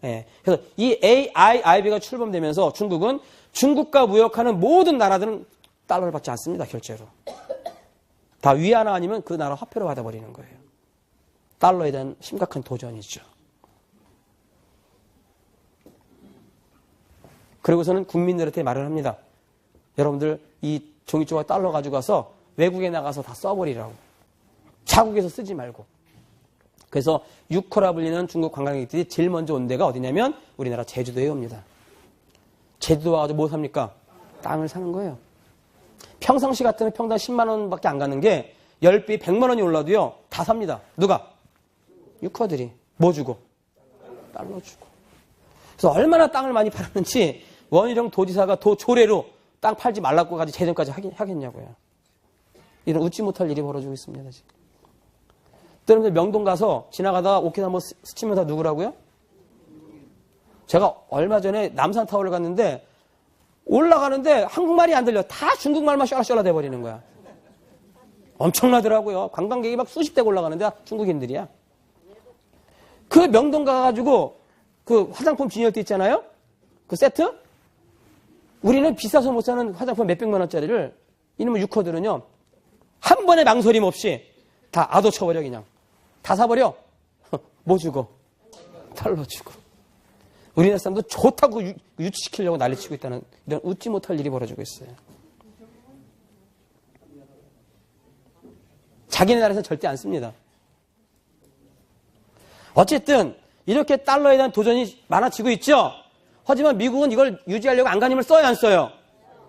네. 그래서 이 AIIB가 출범되면서 중국은 중국과 무역하는 모든 나라들은 달러를 받지 않습니다. 결제로. 다 위안화 아니면 그 나라 화폐로 받아버리는 거예요. 달러에 대한 심각한 도전이죠. 그리고서는 국민들한테 말을 합니다. 여러분들 이 종이 조각 달러 가지고 가서 외국에 나가서 다 써버리라고. 자국에서 쓰지 말고. 그래서 6호라 불리는 중국 관광객들이 제일 먼저 온 데가 어디냐면 우리나라 제주도에 옵니다. 제주도 와가지고 뭐 삽니까? 땅을 사는 거예요. 평상시 같으면 평당 10만 원밖에 안 가는 게 10배, 100만 원이 올라도요. 다 삽니다. 누가? 6호들이. 뭐 주고? 달러 주고. 그래서 얼마나 땅을 많이 팔았는지 원희룡 도지사가 조례로 땅 팔지 말라고 가지고 재정까지 하겠냐고요. 이런 웃지 못할 일이 벌어지고 있습니다. 지금. 여러분들 명동 가서 지나가다가 오키나무 스치면서 누구라고요? 제가 얼마 전에 남산타워를 갔는데 올라가는데 한국말이 안 들려. 다 중국말만 셔라셔라 돼버리는 거야. 엄청나더라고요. 관광객이 막 수십 대가 올라가는데 중국인들이야. 그 명동 가가지고 그 화장품 진열대 있잖아요? 그 세트? 우리는 비싸서 못 사는 화장품 몇백만 원짜리를 이놈의 6호들은요. 한 번에 망설임 없이 다 아도 쳐버려 그냥. 다 사버려. 뭐 주고? 달러 주고. 우리나라 사람도 좋다고 유치시키려고 난리치고 있다는 이런 웃지 못할 일이 벌어지고 있어요. 자기네 나라에서는 절대 안 씁니다. 어쨌든 이렇게 달러에 대한 도전이 많아지고 있죠. 하지만 미국은 이걸 유지하려고 안간힘을 써요, 안 써요?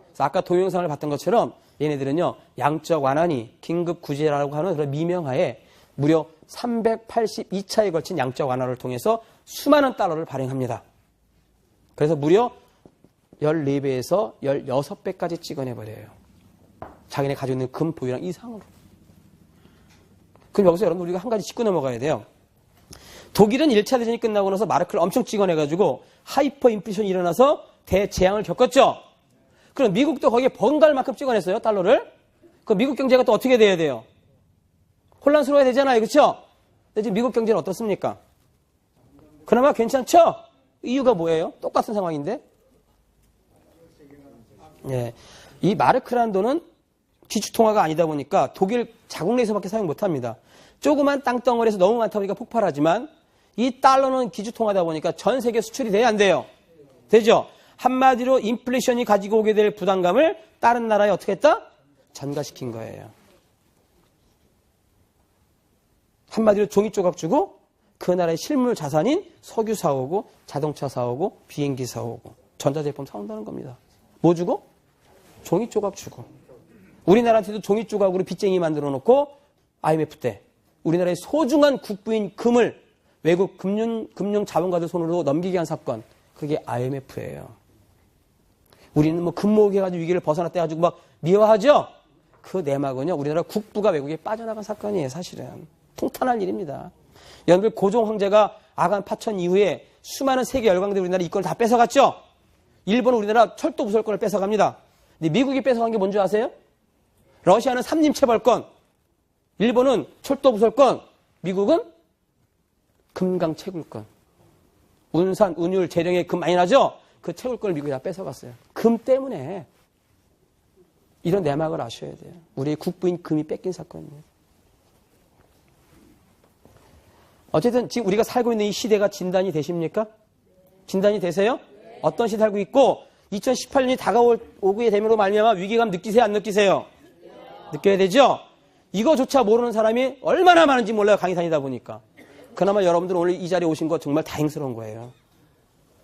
그래서 아까 동영상을 봤던 것처럼 얘네들은요. 양적 완화니 긴급 구제라고 하는 그런 미명하에 무려 382차에 걸친 양적 완화를 통해서 수많은 달러를 발행합니다. 그래서 무려 14배에서 16배까지 찍어내버려요. 자기네 가지고 있는 금 보유량 이상으로. 그럼 여기서 여러분 우리가 한 가지 짚고 넘어가야 돼요. 독일은 1차 대전이 끝나고 나서 마르크를 엄청 찍어내가지고 하이퍼 인플레이션이 일어나서 대재앙을 겪었죠. 그럼 미국도 거기에 번갈 만큼 찍어냈어요. 달러를. 그럼 미국 경제가 또 어떻게 돼야 돼요? 혼란스러워야 되잖아요. 그렇죠? 근데 지금 미국 경제는 어떻습니까? 그나마 괜찮죠? 이유가 뭐예요? 똑같은 상황인데. 예. 이 마르크라는 돈은 기축통화가 아니다 보니까 독일 자국 내에서밖에 사용 못합니다. 조그만 땅덩어리에서 너무 많다 보니까 폭발하지만 이 달러는 기축통화다 보니까 전 세계 수출이 돼야 안 돼요? 되죠? 한마디로 인플레이션이 가지고 오게 될 부담감을 다른 나라에 어떻게 했다? 전가시킨 거예요. 한마디로 종이 조각 주고 그 나라의 실물 자산인 석유 사오고 자동차 사오고 비행기 사오고 전자제품 사온다는 겁니다. 뭐 주고? 종이 조각 주고. 우리나라한테도 종이 조각으로 빚쟁이 만들어 놓고 IMF 때 우리나라의 소중한 국부인 금을 외국 금융 자본가들 손으로 넘기게 한 사건. 그게 IMF예요. 우리는 뭐 금 모으기해가지고 위기를 벗어났다 해가지고 막 미워하죠? 그 내막은요, 우리나라 국부가 외국에 빠져나간 사건이에요, 사실은. 통탄할 일입니다. 여러분들 고종 황제가 아간 파천 이후에 수많은 세계 열강들이 우리나라 이권을 다 뺏어갔죠? 일본은 우리나라 철도 부설권을 뺏어갑니다. 근데 미국이 뺏어간 게 뭔지 아세요? 러시아는 삼림체벌권, 일본은 철도 부설권, 미국은 금강 채굴권. 운산, 운율, 재령에 금 많이 나죠? 그 채굴권을 미국이 다 뺏어갔어요. 금 때문에. 이런 내막을 아셔야 돼요. 우리의 국부인 금이 뺏긴 사건이에요. 어쨌든 지금 우리가 살고 있는 이 시대가 진단이 되십니까? 진단이 되세요? 어떤 시대 살고 있고 2018년이 다가오게 되므로 말미암아 위기감 느끼세요? 안 느끼세요? 느껴야 되죠? 이거조차 모르는 사람이 얼마나 많은지 몰라요. 강의 다니다 보니까. 그나마 여러분들 오늘 이 자리에 오신 거 정말 다행스러운 거예요.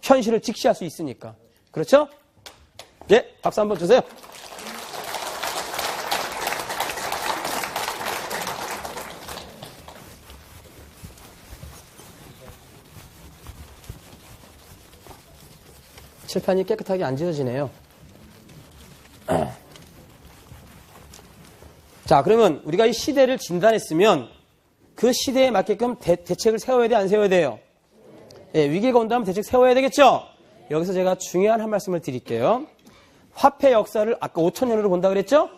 현실을 직시할 수 있으니까. 그렇죠? 예, 박수 한번 주세요. 칠판이 깨끗하게 안 지워지네요. 자, 그러면 우리가 이 시대를 진단했으면 그 시대에 맞게끔 대책을 세워야 돼, 안 세워야 돼요? 예, 위기가 온다면 대책 세워야 되겠죠? 여기서 제가 중요한 한 말씀을 드릴게요. 화폐 역사를 아까 5,000년으로 본다 그랬죠?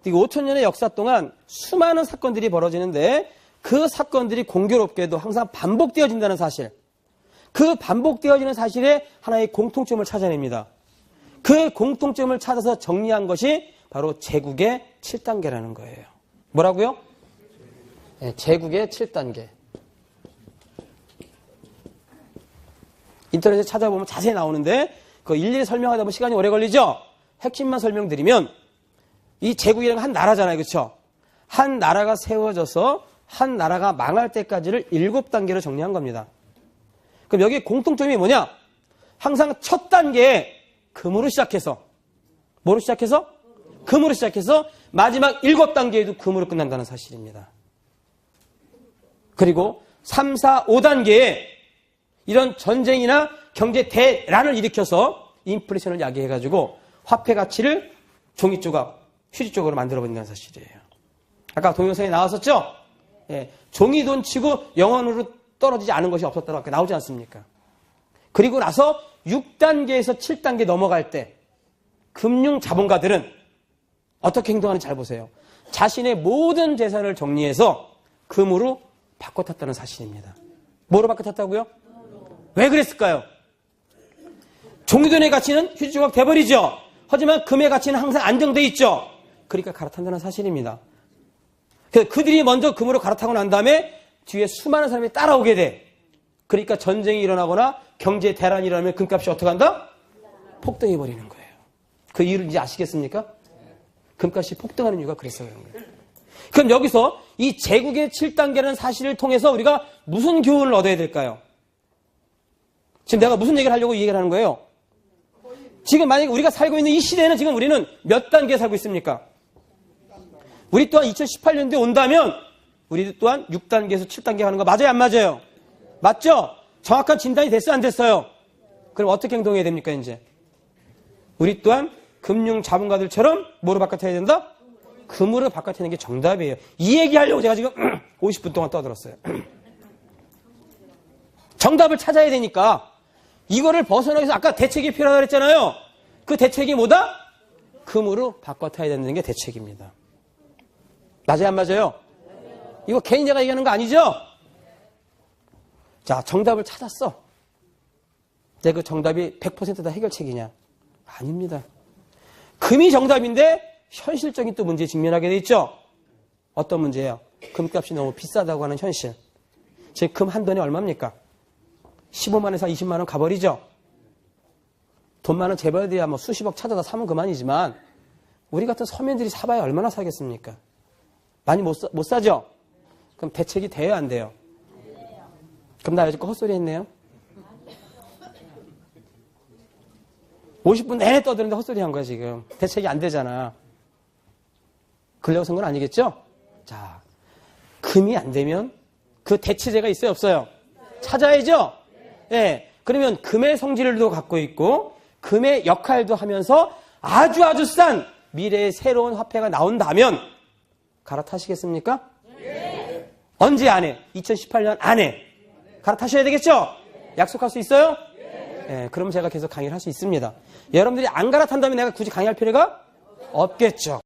이 5,000년의 역사 동안 수많은 사건들이 벌어지는데 그 사건들이 공교롭게도 항상 반복되어진다는 사실. 그 반복되어지는 사실에 하나의 공통점을 찾아냅니다. 그 공통점을 찾아서 정리한 것이 바로 제국의 7단계라는 거예요. 뭐라고요? 네, 제국의 7단계. 인터넷에 찾아보면 자세히 나오는데 그거 일일이 설명하다 보면 시간이 오래 걸리죠? 핵심만 설명드리면 이 제국이라는 건 한 나라잖아요. 그렇죠? 한 나라가 세워져서 한 나라가 망할 때까지를 7단계로 정리한 겁니다. 그럼 여기 공통점이 뭐냐? 항상 첫 단계에 금으로 시작해서 뭐로 시작해서? 금으로 시작해서 마지막 7단계에도 금으로 끝난다는 사실입니다. 그리고 3, 4, 5단계에 이런 전쟁이나 경제 대란을 일으켜서 인플레이션을 야기해가지고 화폐 가치를 종이 조각, 휴지 쪽으로 만들어버린다는 사실이에요. 아까 동영상에 나왔었죠? 예, 종이 돈 치고 영원으로 떨어지지 않은 것이 없었다고 아까 나오지 않습니까? 그리고 나서 6단계에서 7단계 넘어갈 때 금융 자본가들은 어떻게 행동하는지 잘 보세요. 자신의 모든 재산을 정리해서 금으로 바꿔 탔다는 사실입니다. 뭐로 바꿔 탔다고요? 왜 그랬을까요? 종이돈의 가치는 휴지 조각 돼버리죠. 하지만 금의 가치는 항상 안정돼 있죠. 그러니까 갈아탄다는 사실입니다. 그들이 먼저 금으로 갈아타고 난 다음에 뒤에 수많은 사람이 따라오게 돼. 그러니까 전쟁이 일어나거나 경제 대란이 일어나면 금값이 어떻게 한다? 폭등해 버리는 거예요. 그 이유를 이제 아시겠습니까? 금값이 폭등하는 이유가 그래서 그런 거예요. 그럼 여기서 이 제국의 7단계라는 사실을 통해서 우리가 무슨 교훈을 얻어야 될까요? 지금 내가 무슨 얘기를 하려고 이 얘기를 하는 거예요? 지금 만약에 우리가 살고 있는 이 시대에는 지금 우리는 몇 단계에 살고 있습니까? 우리 또한 2018년도에 온다면 우리 또한 6단계에서 7단계 가는 거 맞아요? 안 맞아요? 맞죠? 정확한 진단이 됐어요? 안 됐어요? 그럼 어떻게 행동해야 됩니까? 이제 우리 또한 금융 자본가들처럼 뭐로 바꿔야 된다? 금으로 바꿔야 게 정답이에요. 이 얘기하려고 제가 지금 50분 동안 떠들었어요. 정답을 찾아야 되니까 이거를 벗어나기 위해서 아까 대책이 필요하다고 그랬잖아요. 그 대책이 뭐다? 금으로 바꿔야 되는 게 대책입니다. 맞아요? 안 맞아요? 이거 괜히 제가 얘기하는 거 아니죠? 자, 정답을 찾았어. 근데 그 정답이 100% 다 해결책이냐? 아닙니다. 금이 정답인데 현실적인 또 문제에 직면하게 돼 있죠? 어떤 문제예요? 금값이 너무 비싸다고 하는 현실. 지금 금 한 돈이 얼마입니까? 15만원에서 20만원 가버리죠? 돈 많은 재벌들이야 뭐 수십억 찾아다 사면 그만이지만 우리 같은 서민들이 사봐야 얼마나 사겠습니까? 많이 못 사죠? 그럼 대책이 돼요, 안 돼요? 그럼 나 여지껏 헛소리 했네요? 50분 내내 떠드는데 헛소리 한 거야, 지금. 대책이 안 되잖아. 그러려고 쓴 건 아니겠죠? 자, 금이 안 되면 그 대체제가 있어요, 없어요? 찾아야죠? 예. 네. 그러면 금의 성질도 갖고 있고, 금의 역할도 하면서 아주 싼 미래의 새로운 화폐가 나온다면, 갈아타시겠습니까? 네. 언제 안에? 2018년 안에. 갈아타셔야 되겠죠? 약속할 수 있어요? 네. 그럼 제가 계속 강의를 할 수 있습니다. 여러분들이 안 갈아탄다면 내가 굳이 강의할 필요가 없겠죠.